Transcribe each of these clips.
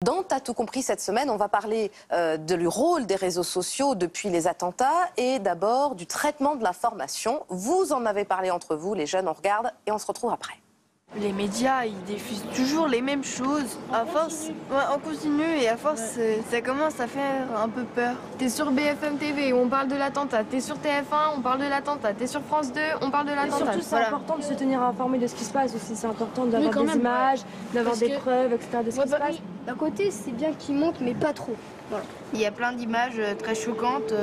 Dans T'as tout compris cette semaine, on va parler du rôle des réseaux sociaux depuis les attentats et d'abord du traitement de l'information. Vous en avez parlé entre vous, les jeunes, on regarde et on se retrouve après. Les médias, ils diffusent toujours les mêmes choses. À force, on continue et à force, ça commence à faire un peu peur. T'es sur BFM TV, on parle de l'attentat. T'es sur TF1, on parle de l'attentat. T'es sur France 2, on parle de l'attentat. Surtout, c'est important de se tenir informé de ce qui se passe aussi. C'est important d'avoir des images, d'avoir des preuves, etc. de ce qui se passe. D'un côté, c'est bien qu'ils montent, mais pas trop. Voilà. Il y a plein d'images très choquantes.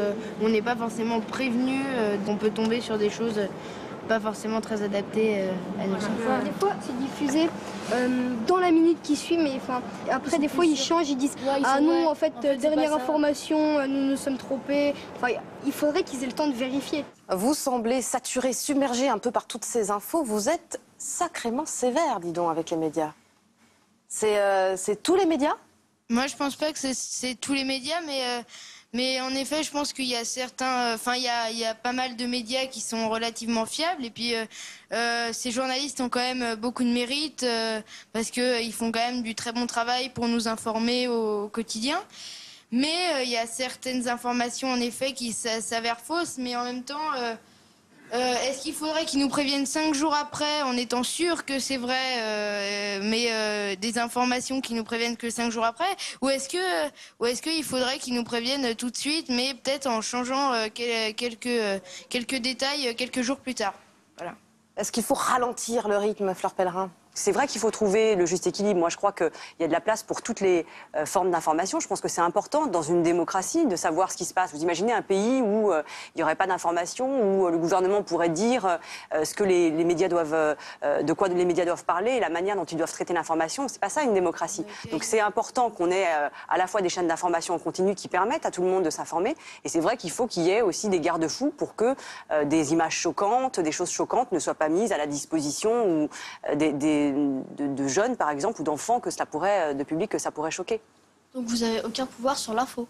On n'est pas forcément prévenu. On peut tomber sur des choses pas forcément très adaptées à nous. Des fois, c'est diffusé dans la minute qui suit, mais après, des fois, ils changent, ils disent « Ah non, en fait dernière information, nous nous sommes trompés ». Il faudrait qu'ils aient le temps de vérifier. Vous semblez saturé, submergé un peu par toutes ces infos. Vous êtes sacrément sévère, dis donc, avec les médias. C'est tous les médias ? Moi, je pense pas que c'est tous les médias, mais en effet, je pense qu'il y a certains, il y a pas mal de médias qui sont relativement fiables. Et puis, ces journalistes ont quand même beaucoup de mérite parce qu'ils font quand même du très bon travail pour nous informer au quotidien. Mais il y a certaines informations, en effet, qui s'avèrent fausses, mais en même temps... est-ce qu'il faudrait qu'ils nous préviennent 5 jours après en étant sûr que c'est vrai, mais des informations qui nous préviennent que 5 jours après? Ou est-ce qu'il faudrait qu'ils nous préviennent tout de suite, mais peut-être en changeant quelques détails quelques jours plus tard? Voilà. Est-ce qu'il faut ralentir le rythme, Fleur Pellerin ? C'est vrai qu'il faut trouver le juste équilibre. Moi, je crois qu'il y a de la place pour toutes les formes d'information. Je pense que c'est important dans une démocratie de savoir ce qui se passe. Vous imaginez un pays où il n'y aurait pas d'information, où le gouvernement pourrait dire ce que les médias doivent, de quoi les médias doivent parler, et la manière dont ils doivent traiter l'information. C'est pas ça une démocratie. Donc c'est important qu'on ait à la fois des chaînes d'information en continu qui permettent à tout le monde de s'informer. Et c'est vrai qu'il faut qu'il y ait aussi des garde-fous pour que des images choquantes, des choses choquantes ne soient pas mises à la disposition ou de jeunes, par exemple, ou d'enfants de public que ça pourrait choquer. Donc vous n'avez aucun pouvoir sur l'info?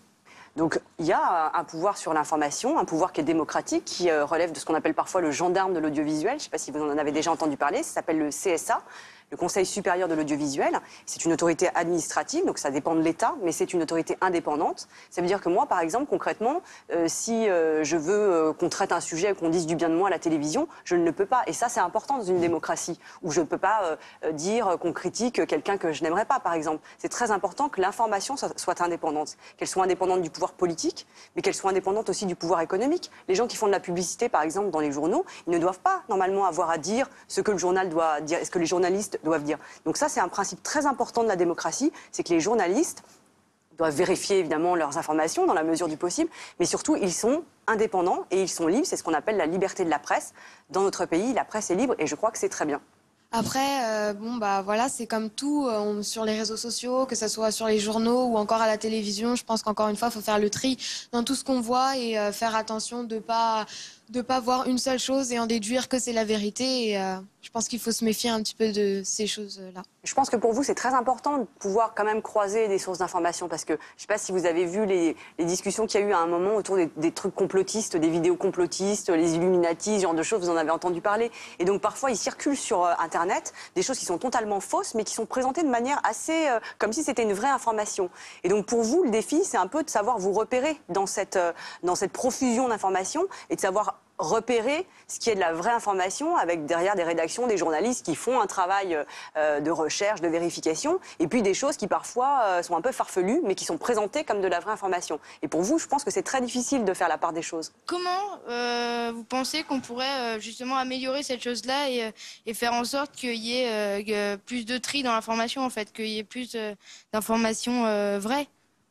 Donc il y a un pouvoir sur l'information, un pouvoir qui est démocratique, qui relève de ce qu'on appelle parfois le gendarme de l'audiovisuel. Je ne sais pas si vous en avez déjà entendu parler, ça s'appelle le CSA, le Conseil supérieur de l'audiovisuel. C'est une autorité administrative, donc ça dépend de l'État, mais c'est une autorité indépendante. Ça veut dire que moi, par exemple, concrètement, si je veux qu'on traite un sujet et qu'on dise du bien de moi à la télévision, je ne le peux pas. Et ça, c'est important dans une démocratie, où je ne peux pas dire qu'on critique quelqu'un que je n'aimerais pas, par exemple. C'est très important que l'information soit indépendante, qu'elle soit indépendante du pouvoir politique, mais qu'elle soit indépendante aussi du pouvoir économique. Les gens qui font de la publicité, par exemple, dans les journaux, ils ne doivent pas, normalement, avoir à dire ce que le journal doit dire, ce que les journalistes doivent dire. Donc ça, c'est un principe très important de la démocratie, c'est que les journalistes doivent vérifier évidemment leurs informations dans la mesure du possible, mais surtout, ils sont indépendants et ils sont libres. C'est ce qu'on appelle la liberté de la presse. Dans notre pays, la presse est libre et je crois que c'est très bien. Après, voilà, c'est comme tout sur les réseaux sociaux, que ce soit sur les journaux ou encore à la télévision. Je pense qu'encore une fois, il faut faire le tri dans tout ce qu'on voit et faire attention de pas voir une seule chose et en déduire que c'est la vérité. Et, je pense qu'il faut se méfier un petit peu de ces choses-là. Je pense que pour vous, c'est très important de pouvoir quand même croiser des sources d'information parce que je ne sais pas si vous avez vu les discussions qu'il y a eu à un moment autour des trucs complotistes, des vidéos complotistes, les Illuminati, ce genre de choses, vous en avez entendu parler. Et donc parfois, il circule sur Internet des choses qui sont totalement fausses mais qui sont présentées de manière assez... comme si c'était une vraie information. Et donc pour vous, le défi, c'est un peu de savoir vous repérer dans cette profusion d'informations et de savoir repérer ce qui est de la vraie information avec derrière des rédactions, des journalistes qui font un travail de recherche, de vérification et puis des choses qui parfois sont un peu farfelues mais qui sont présentées comme de la vraie information. Et pour vous, je pense que c'est très difficile de faire la part des choses. Comment vous pensez qu'on pourrait justement améliorer cette chose-là et faire en sorte qu'il y ait plus de tri dans l'information en fait, qu'il y ait plus d'informations vraies?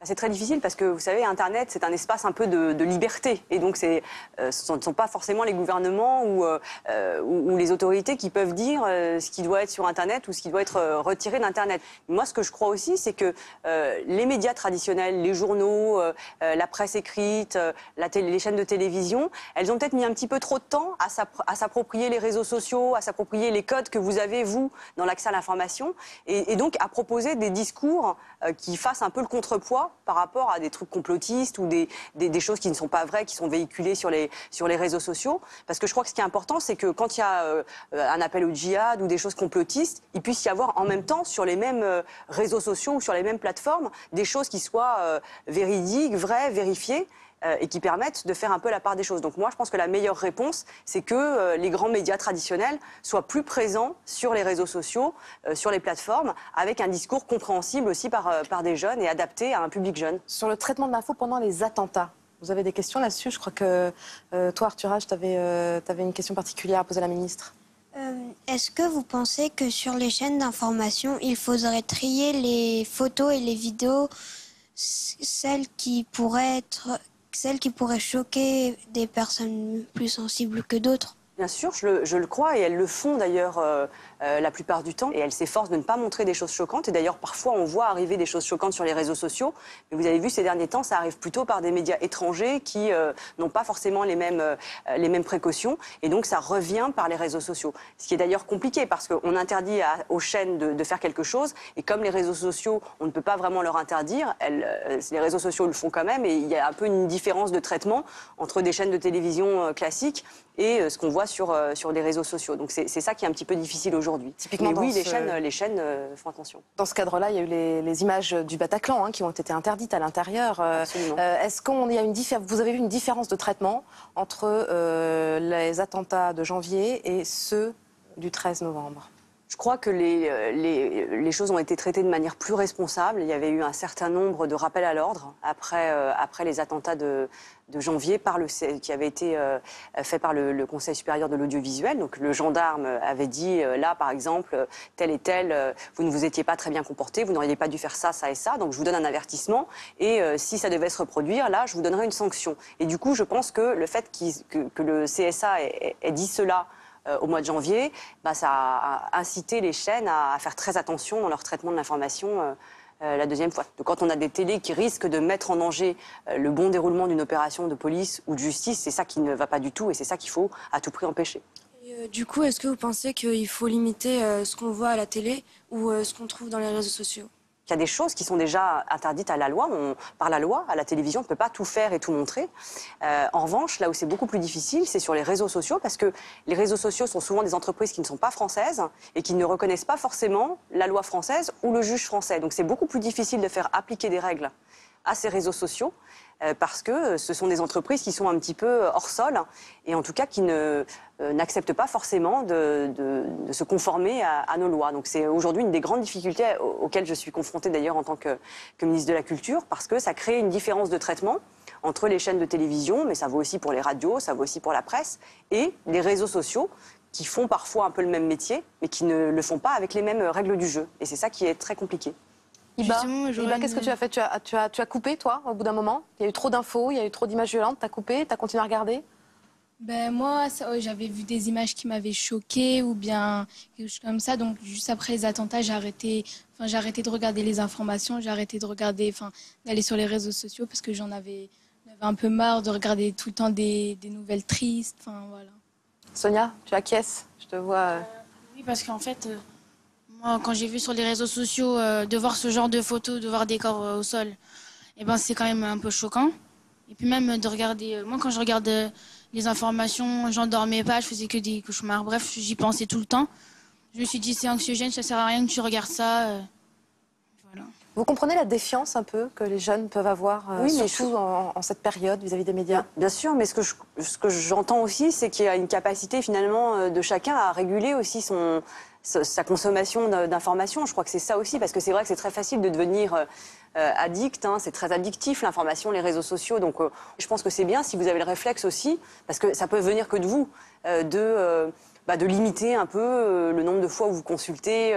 C'est très difficile parce que, vous savez, Internet, c'est un espace un peu de liberté. Et donc, ce ne sont pas forcément les gouvernements ou les autorités qui peuvent dire ce qui doit être sur Internet ou ce qui doit être retiré d'Internet. Moi, ce que je crois aussi, c'est que les médias traditionnels, les journaux, la presse écrite, les chaînes de télévision, elles ont peut-être mis un petit peu trop de temps à s'approprier les réseaux sociaux, à s'approprier les codes que vous avez, vous, dans l'accès à l'information, et donc à proposer des discours qui fassent un peu le contrepoids par rapport à des trucs complotistes ou des choses qui ne sont pas vraies, qui sont véhiculées sur les réseaux sociaux. Parce que je crois que ce qui est important, c'est que quand il y a un appel au djihad ou des choses complotistes, il puisse y avoir en même temps sur les mêmes réseaux sociaux ou sur les mêmes plateformes des choses qui soient véridiques, vraies, vérifiées, et qui permettent de faire un peu la part des choses. Donc moi, je pense que la meilleure réponse, c'est que les grands médias traditionnels soient plus présents sur les réseaux sociaux, sur les plateformes, avec un discours compréhensible aussi par des jeunes et adapté à un public jeune. Sur le traitement de l'info pendant les attentats, vous avez des questions là-dessus? Je crois que toi, Arthur H, tu avais une question particulière à poser à la ministre. Est-ce que vous pensez que sur les chaînes d'information, il faudrait trier les photos et les vidéos, celles qui pourraient choquer des personnes plus sensibles que d'autres? Bien sûr, je le crois, et elles le font d'ailleurs la plupart du temps. Et elles s'efforcent de ne pas montrer des choses choquantes. Et d'ailleurs, parfois, on voit arriver des choses choquantes sur les réseaux sociaux. Mais vous avez vu, ces derniers temps, ça arrive plutôt par des médias étrangers qui n'ont pas forcément les mêmes précautions. Et donc, ça revient par les réseaux sociaux. Ce qui est d'ailleurs compliqué, parce qu'on interdit aux chaînes de faire quelque chose. Et comme les réseaux sociaux, on ne peut pas vraiment leur interdire, les réseaux sociaux le font quand même. Et il y a un peu une différence de traitement entre des chaînes de télévision classiques et ce qu'on voit sur des réseaux sociaux. Donc c'est ça qui est un petit peu difficile aujourd'hui. Typiquement, mais oui, les chaînes font attention. Dans ce cadre-là, il y a eu les images du Bataclan qui ont été interdites à l'intérieur. Est-ce vous avez vu une différence de traitement entre les attentats de janvier et ceux du 13 novembre? Je crois que les choses ont été traitées de manière plus responsable. Il y avait eu un certain nombre de rappels à l'ordre après les attentats de janvier qui avaient été faits par le Conseil supérieur de l'audiovisuel. Donc le gendarme avait dit, là par exemple, tel et tel, vous ne vous étiez pas très bien comporté, vous n'auriez pas dû faire ça, ça et ça, donc je vous donne un avertissement, et si ça devait se reproduire, là, je vous donnerai une sanction. Et du coup, je pense que le fait que le CSA ait dit cela au mois de janvier, ça a incité les chaînes à faire très attention dans leur traitement de l'information la deuxième fois. Donc, quand on a des télés qui risquent de mettre en danger le bon déroulement d'une opération de police ou de justice, c'est ça qui ne va pas du tout et c'est ça qu'il faut à tout prix empêcher. Et, du coup, est-ce que vous pensez qu'il faut limiter ce qu'on voit à la télé ou ce qu'on trouve dans les réseaux sociaux? Il y a des choses qui sont déjà interdites à la loi. Par la loi, à la télévision, on ne peut pas tout faire et tout montrer. En revanche, là où c'est beaucoup plus difficile, c'est sur les réseaux sociaux, parce que les réseaux sociaux sont souvent des entreprises qui ne sont pas françaises et qui ne reconnaissent pas forcément la loi française ou le juge français. Donc c'est beaucoup plus difficile de faire appliquer des règles à ces réseaux sociaux parce que ce sont des entreprises qui sont un petit peu hors sol et en tout cas qui n'acceptent pas forcément de se conformer à nos lois. Donc c'est aujourd'hui une des grandes difficultés auxquelles je suis confrontée d'ailleurs en tant que ministre de la Culture, parce que ça crée une différence de traitement entre les chaînes de télévision, mais ça vaut aussi pour les radios, ça vaut aussi pour la presse, et les réseaux sociaux qui font parfois un peu le même métier, mais qui ne le font pas avec les mêmes règles du jeu. Et c'est ça qui est très compliqué. Iba, qu'est-ce que tu as fait? Tu as coupé, toi, au bout d'un moment? Il y a eu trop d'infos, il y a eu trop d'images violentes, tu as coupé, tu as continué à regarder? Moi, j'avais vu des images qui m'avaient choquée ou bien quelque chose comme ça. Donc, juste après les attentats, j'ai arrêté de regarder les informations, j'ai arrêté d'aller sur les réseaux sociaux parce que j'en avais un peu marre de regarder tout le temps des nouvelles tristes. Voilà. Sonia, tu acquiesces? Je te vois... Oui, parce qu'en fait... Moi, quand j'ai vu sur les réseaux sociaux de voir ce genre de photos, de voir des corps au sol, c'est quand même un peu choquant. Et puis même de regarder... moi, quand je regarde les informations, j'en dormais pas, je faisais que des cauchemars. Bref, j'y pensais tout le temps. Je me suis dit, c'est anxiogène, ça sert à rien que tu regardes ça. Voilà. Vous comprenez la défiance un peu que les jeunes peuvent avoir, surtout en cette période vis-à-vis des médias? Bien sûr, mais ce que j'entends aussi, c'est qu'il y a une capacité finalement de chacun à réguler aussi sa consommation d'informations. Je crois que c'est ça aussi, parce que c'est vrai que c'est très facile de devenir addict, c'est très addictif l'information, les réseaux sociaux. Donc je pense que c'est bien si vous avez le réflexe aussi, parce que ça peut venir que de vous, de limiter un peu le nombre de fois où vous consultez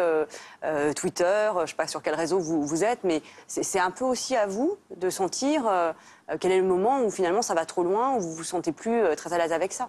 Twitter, je ne sais pas sur quel réseau vous êtes, mais c'est un peu aussi à vous de sentir quel est le moment où finalement ça va trop loin, où vous vous sentez plus très à l'aise avec ça.